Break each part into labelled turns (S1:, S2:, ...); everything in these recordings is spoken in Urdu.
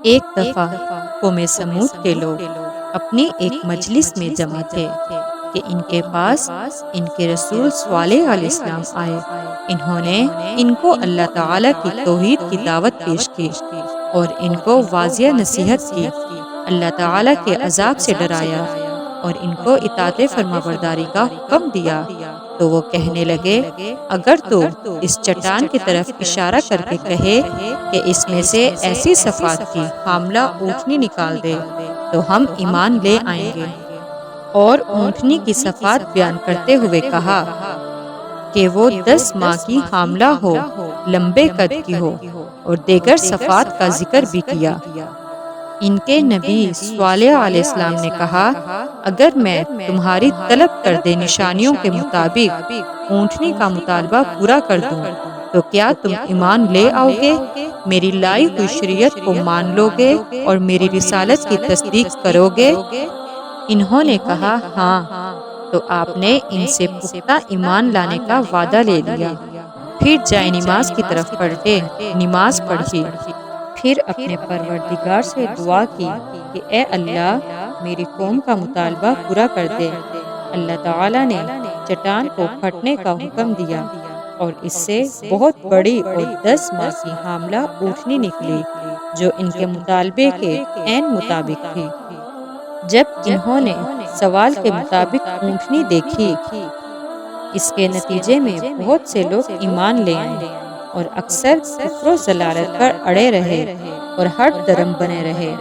S1: ایک دفعہ قوم سمود کے لوگ اپنی ایک مجلس میں جمع تھے کہ ان کے پاس ان کے رسول صالح علیہ السلام آئے۔ انہوں نے ان کو اللہ تعالیٰ کی توحید کی دعوت پیش کی اور ان کو واضح نصیحت کی، اللہ تعالیٰ کے عذاب سے ڈرایا اور ان کو اطاعت فرمانبرداری کا حکم دیا۔ تو وہ کہنے لگے، اگر تو اس چٹان کی طرف اشارہ کر کے کہے کہ اس میں سے ایسی صفات کی حاملہ اونٹنی نکال دے تو ہم ایمان لے آئیں گے۔ اور اونٹنی کی صفات بیان کرتے ہوئے کہا کہ وہ 10 ماہ کی حاملہ ہو، لمبے قد کی ہو، اور دیگر صفات کا ذکر بھی کیا۔ ان کے نبی صالح علیہ السلام نے کہا، اگر میں تمہاری طلب کردہ نشانیوں کے مطابق اونٹنی کا مطالبہ پورا کر دوں تو کیا تم ایمان لے آؤ گے، میری لائی ہوئی شریعت کو مان لو گے اور میری رسالت کی تصدیق کرو گے؟ انہوں نے کہا، ہاں۔ تو آپ نے ان سے پختہ ایمان لانے کا وعدہ لے لیا۔ پھر جائے نماز کی طرف پلٹے، نماز پڑھی، پھر اپنے پروردگار سے دعا کی کہ اے اللہ میری قوم کا مطالبہ پورا کر دے۔ اللہ تعالیٰ نے چٹان کو پھٹنے کا حکم دیا اور اس سے بہت بڑی اور 10 ماہ کی حاملہ اونٹنی نکلی جو ان کے مطالبے کے عین مطابق تھی۔ جب انہوں نے سوال کے مطابق اونٹنی دیکھی، اس کے نتیجے میں بہت سے لوگ ایمان لے آئے اور اکثر کفر و ضلالت پر اڑے رہے اور ہر درم بنے رہے۔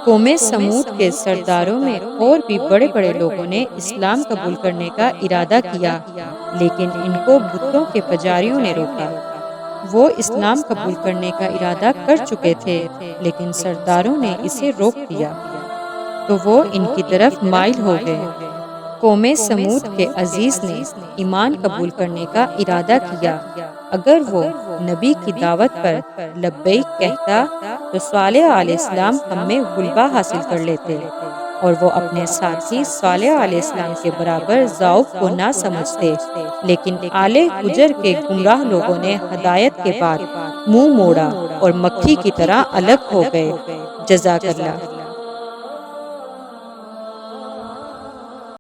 S1: قوم سمود کے سرداروں میں اور بھی بڑے بڑے لوگوں نے اسلام قبول کرنے کا ارادہ کیا، لیکن ان کو بتوں کے پجاریوں نے روکا۔ وہ اسلام قبول کرنے کا ارادہ کر چکے تھے لیکن سرداروں نے اسے روک دیا تو وہ ان کی طرف مائل ہو گئے۔ قوم سمود کے عزیز نے ایمان قبول کرنے کا ارادہ کیا۔ اگر وہ نبی کی دعوت پر لبیک کہتا تو صالح علیہ السلام ہم میں غلبہ حاصل کر لیتے، اور وہ اپنے ساتھی صالح علیہ السلام کے برابر ذوق کو نہ سمجھتے، لیکن آل حجر کے گمراہ لوگوں نے ہدایت کے بعد منہ موڑا اور مکھی کی طرح الگ ہو گئے۔ جزاک اللہ۔